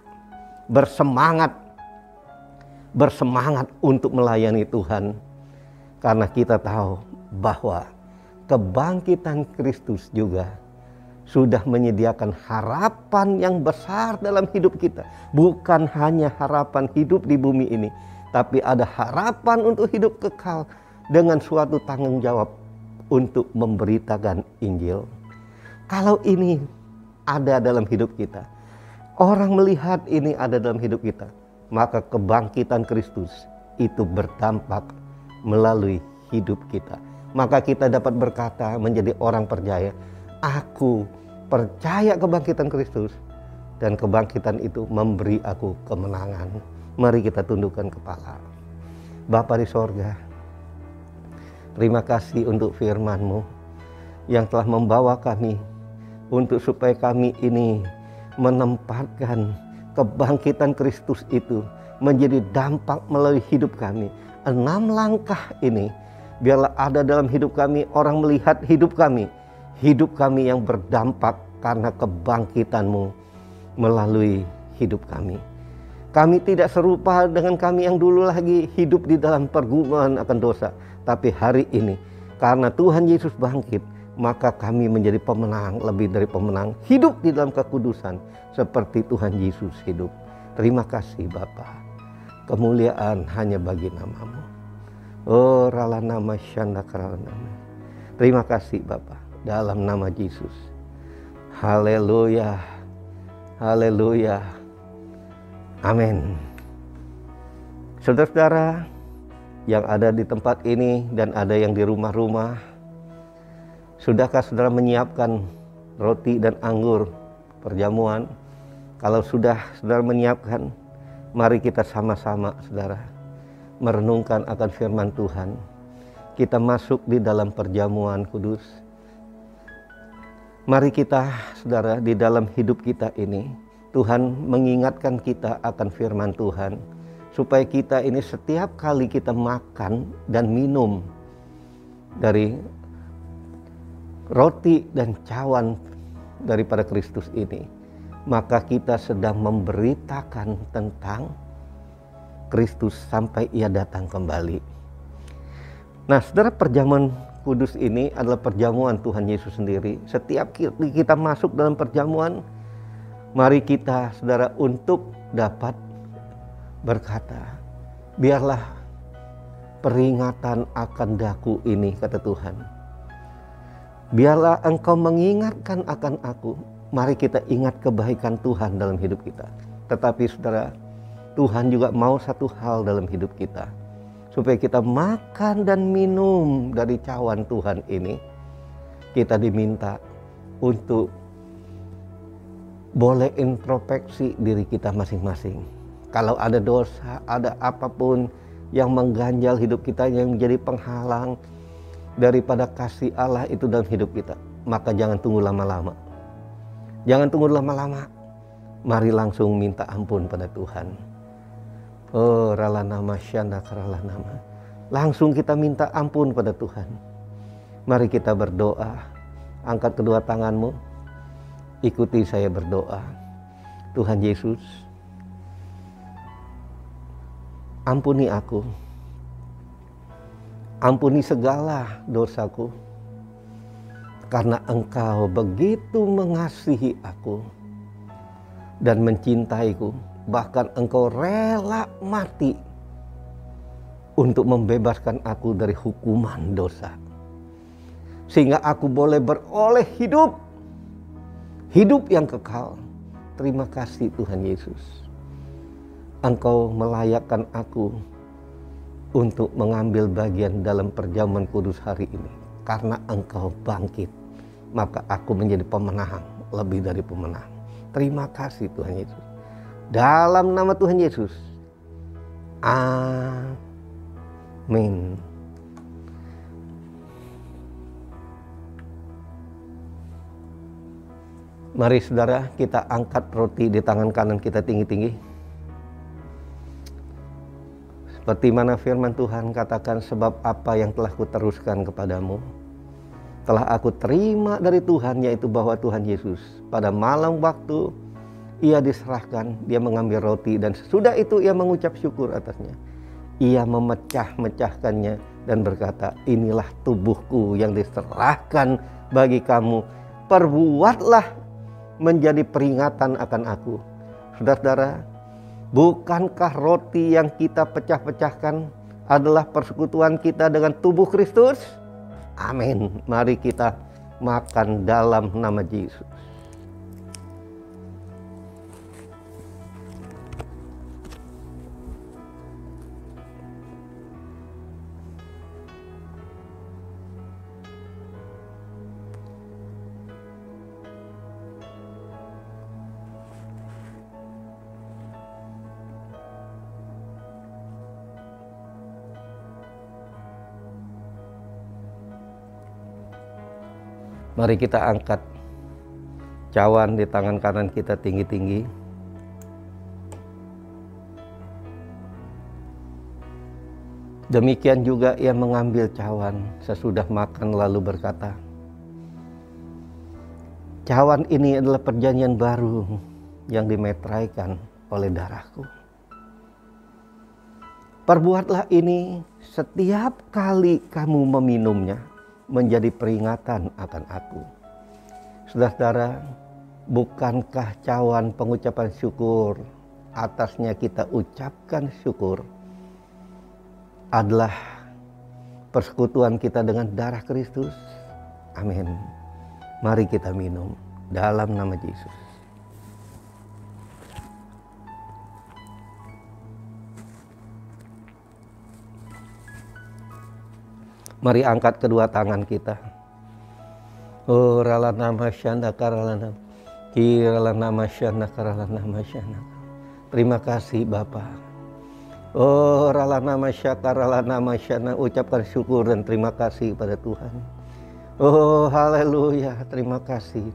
untuk melayani Tuhan. Karena kita tahu bahwa kebangkitan Kristus juga sudah menyediakan harapan yang besar dalam hidup kita. Bukan hanya harapan hidup di bumi ini, tapi ada harapan untuk hidup kekal dengan suatu tanggung jawab untuk memberitakan Injil. Kalau ini ada dalam hidup kita, orang melihat ini ada dalam hidup kita, maka kebangkitan Kristus itu berdampak melalui hidup kita. Maka kita dapat berkata menjadi orang percaya, aku percaya kebangkitan Kristus, dan kebangkitan itu memberi aku kemenangan. Mari kita tundukkan kepala. Bapa di sorga, terima kasih untuk firman-Mu yang telah membawa kami untuk supaya kami ini menempatkan kebangkitan Kristus itu menjadi dampak melalui hidup kami. 6 langkah ini biarlah ada dalam hidup kami, orang melihat hidup kami yang berdampak karena kebangkitan-Mu melalui hidup kami. Kami tidak serupa dengan kami yang dulu lagi hidup di dalam pergumulan akan dosa. Tapi hari ini karena Tuhan Yesus bangkit, maka kami menjadi pemenang, lebih dari pemenang, hidup di dalam kekudusan seperti Tuhan Yesus hidup. Terima kasih Bapa. Kemuliaan hanya bagi nama-Mu. Oh rala nama syanda karala nama. Terima kasih Bapa, dalam nama Yesus. Haleluya. Haleluya. Amin. Saudara-saudara yang ada di tempat ini dan ada yang di rumah-rumah, sudahkah saudara menyiapkan roti dan anggur perjamuan? Kalau sudah saudara menyiapkan, mari kita sama-sama saudara merenungkan akan firman Tuhan. Kita masuk di dalam perjamuan kudus. Mari kita saudara di dalam hidup kita ini, Tuhan mengingatkan kita akan firman Tuhan, supaya kita ini setiap kali kita makan dan minum dari roti dan cawan daripada Kristus ini, maka kita sedang memberitakan tentang Kristus sampai Ia datang kembali. Nah, saudara, perjamuan kudus ini adalah perjamuan Tuhan Yesus sendiri. Setiap kita masuk dalam perjamuan, mari kita, saudara, untuk dapat berkata, biarlah peringatan akan daku ini, kata Tuhan. Biarlah engkau mengingatkan akan aku. Mari kita ingat kebaikan Tuhan dalam hidup kita. Tetapi saudara, Tuhan juga mau satu hal dalam hidup kita, supaya kita makan dan minum dari cawan Tuhan ini. Kita diminta untuk boleh introspeksi diri kita masing-masing. Kalau ada dosa, ada apapun yang mengganjal hidup kita, yang menjadi penghalang daripada kasih Allah itu dalam hidup kita, maka jangan tunggu lama-lama. Jangan tunggu lama-lama. Mari langsung minta ampun pada Tuhan. Oh, rala nama syanda karala nama. Langsung kita minta ampun pada Tuhan. Mari kita berdoa. Angkat kedua tanganmu. Ikuti saya berdoa. Tuhan Yesus, ampuni aku. Ampuni segala dosaku, karena Engkau begitu mengasihi aku dan mencintaiku. Bahkan Engkau rela mati untuk membebaskan aku dari hukuman dosa, sehingga aku boleh beroleh hidup yang kekal. Terima kasih Tuhan Yesus. Engkau melayakkan aku untuk mengambil bagian dalam perjamuan kudus hari ini. Karena Engkau bangkit, maka aku menjadi pemenang, lebih dari pemenang. Terima kasih Tuhan Yesus. Dalam nama Tuhan Yesus. Amin. Mari saudara, kita angkat roti di tangan kanan kita tinggi-tinggi. Seperti mana firman Tuhan katakan, sebab apa yang telah kuteruskan kepadamu telah aku terima dari Tuhan, yaitu bahwa Tuhan Yesus pada malam waktu Ia diserahkan, Dia mengambil roti, dan sesudah itu Ia mengucap syukur atasnya. Ia memecah-mecahkannya dan berkata, inilah tubuhku yang diserahkan bagi kamu. Perbuatlah menjadi peringatan akan aku. Saudara-saudara, bukankah roti yang kita pecah-pecahkan adalah persekutuan kita dengan tubuh Kristus? Amin. Mari kita makan dalam nama Yesus. Mari kita angkat cawan di tangan kanan kita tinggi-tinggi. Demikian juga Ia mengambil cawan sesudah makan lalu berkata, cawan ini adalah perjanjian baru yang dimeteraikan oleh darahku. Perbuatlah ini setiap kali kamu meminumnya, menjadi peringatan akan aku. Saudara-saudara, bukankah cawan pengucapan syukur, atasnya kita ucapkan syukur, adalah persekutuan kita dengan darah Kristus? Amin. Mari kita minum dalam nama Yesus. Mari angkat kedua tangan kita. Oh, rala nama syanda karalana. Kirala nama syanda karalana nama syanda. Terima kasih Bapa. Oh, rala nama syakarala nama syanda. Ucapkan syukur dan terima kasih pada Tuhan. Oh, haleluya. Terima kasih.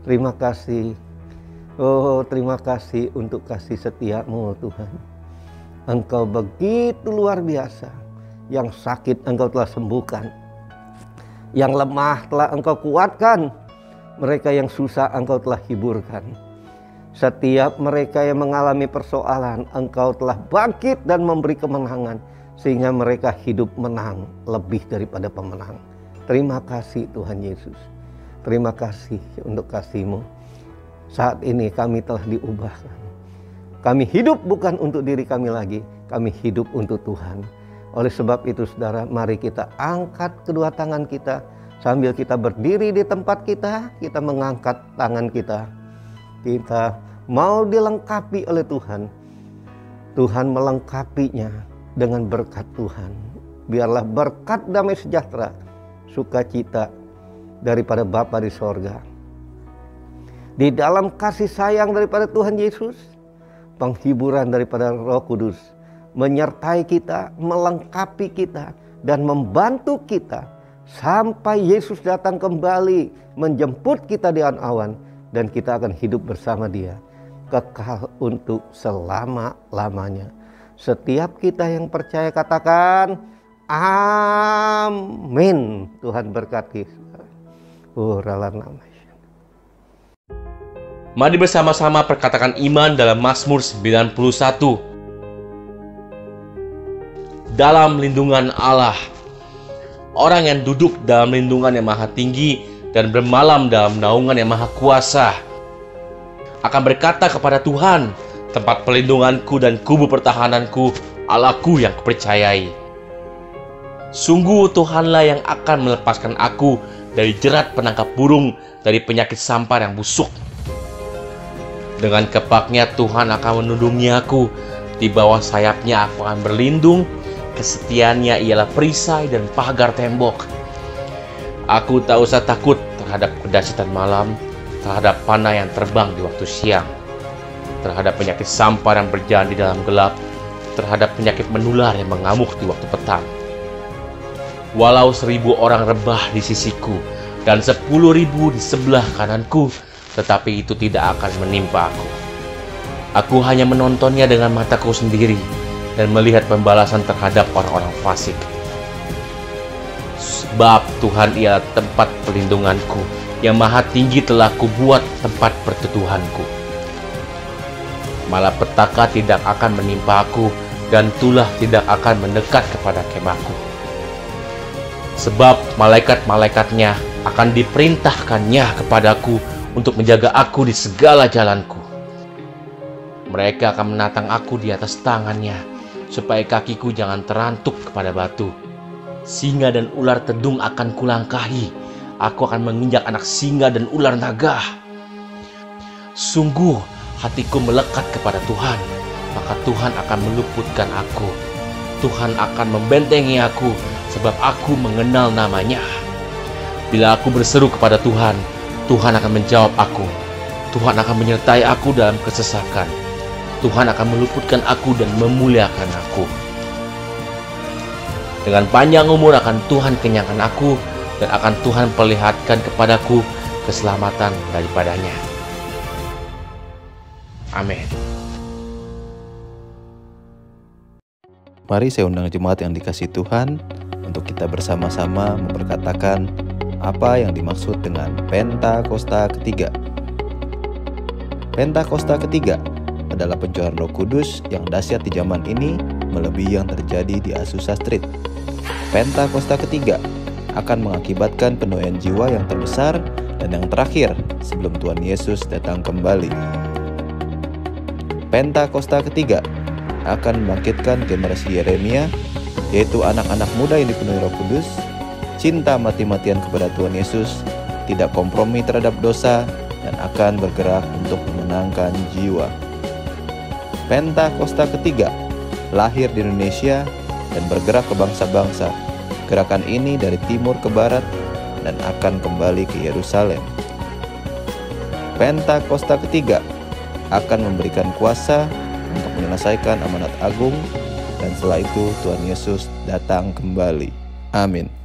Terima kasih. Oh, terima kasih untuk kasih setiamu Tuhan. Engkau begitu luar biasa. Yang sakit Engkau telah sembuhkan, yang lemah telah Engkau kuatkan, mereka yang susah Engkau telah hiburkan. Setiap mereka yang mengalami persoalan, Engkau telah bangkit dan memberi kemenangan, sehingga mereka hidup menang lebih daripada pemenang. Terima kasih Tuhan Yesus. Terima kasih untuk kasih-Mu. Saat ini kami telah diubahkan. Kami hidup bukan untuk diri kami lagi, kami hidup untuk Tuhan. Oleh sebab itu saudara, mari kita angkat kedua tangan kita. Sambil kita berdiri di tempat kita, kita mengangkat tangan kita. Kita mau dilengkapi oleh Tuhan. Tuhan melengkapinya dengan berkat Tuhan. Biarlah berkat damai sejahtera, sukacita daripada Bapa di sorga. Di dalam kasih sayang daripada Tuhan Yesus, penghiburan daripada Roh Kudus, menyertai kita, melengkapi kita, dan membantu kita sampai Yesus datang kembali menjemput kita di awan-awan, dan kita akan hidup bersama Dia kekal untuk selama-lamanya. Setiap kita yang percaya katakan amin. Tuhan berkati. Mari bersama-sama perkatakan iman dalam Mazmur 91. Dalam lindungan Allah orang yang duduk dalam lindungan yang maha tinggi dan bermalam dalam naungan yang maha kuasa akan berkata kepada Tuhan, tempat pelindunganku dan kubu pertahananku, Allahku yang kupercayai. Sungguh Tuhanlah yang akan melepaskan aku dari jerat penangkap burung, dari penyakit sampar yang busuk. Dengan kepaknya Tuhan akan melindungi aku, di bawah sayapnya aku akan berlindung, kesetiaannya ialah perisai dan pagar tembok. Aku tak usah takut terhadap kedahsyatan malam, terhadap panah yang terbang di waktu siang, terhadap penyakit sampar yang berjalan di dalam gelap, terhadap penyakit menular yang mengamuk di waktu petang. Walau 1000 orang rebah di sisiku dan 10.000 di sebelah kananku, tetapi itu tidak akan menimpa aku. Aku hanya menontonnya dengan mataku sendiri dan melihat pembalasan terhadap orang-orang fasik. Sebab Tuhan ialah tempat pelindunganku, yang maha tinggi telah kubuat tempat perteduhanku. Malapetaka tidak akan menimpa aku, dan tulah tidak akan mendekat kepada kemahku. Sebab malaikat-malaikatnya akan diperintahkannya kepadaku untuk menjaga aku di segala jalanku. Mereka akan menatang aku di atas tangannya, supaya kakiku jangan terantuk kepada batu. Singa dan ular tedung akan kulangkahi. Aku akan menginjak anak singa dan ular naga. Sungguh hatiku melekat kepada Tuhan, maka Tuhan akan meluputkan aku. Tuhan akan membentengi aku, sebab aku mengenal namanya. Bila aku berseru kepada Tuhan, Tuhan akan menjawab aku. Tuhan akan menyertai aku dalam kesesakan. Tuhan akan meluputkan aku dan memuliakan aku. Dengan panjang umur akan Tuhan kenyangkan aku, dan akan Tuhan perlihatkan kepadaku keselamatan daripadanya. Amin. Mari saya undang jemaat yang dikasihi Tuhan untuk kita bersama-sama memperkatakan apa yang dimaksud dengan Pentakosta ketiga. Pentakosta ketiga adalah pencurahan Roh Kudus yang dahsyat di zaman ini melebihi yang terjadi di Azusa Street. Pentakosta ketiga akan mengakibatkan penuaian jiwa yang terbesar dan yang terakhir sebelum Tuhan Yesus datang kembali. Pentakosta ketiga akan membangkitkan generasi Yeremia, yaitu anak-anak muda yang dipenuhi Roh Kudus, cinta mati-matian kepada Tuhan Yesus, tidak kompromi terhadap dosa, dan akan bergerak untuk memenangkan jiwa. Pentakosta ketiga lahir di Indonesia dan bergerak ke bangsa-bangsa. Gerakan ini dari timur ke barat dan akan kembali ke Yerusalem. Pentakosta ketiga akan memberikan kuasa untuk menyelesaikan amanat agung, dan setelah itu Tuhan Yesus datang kembali. Amin.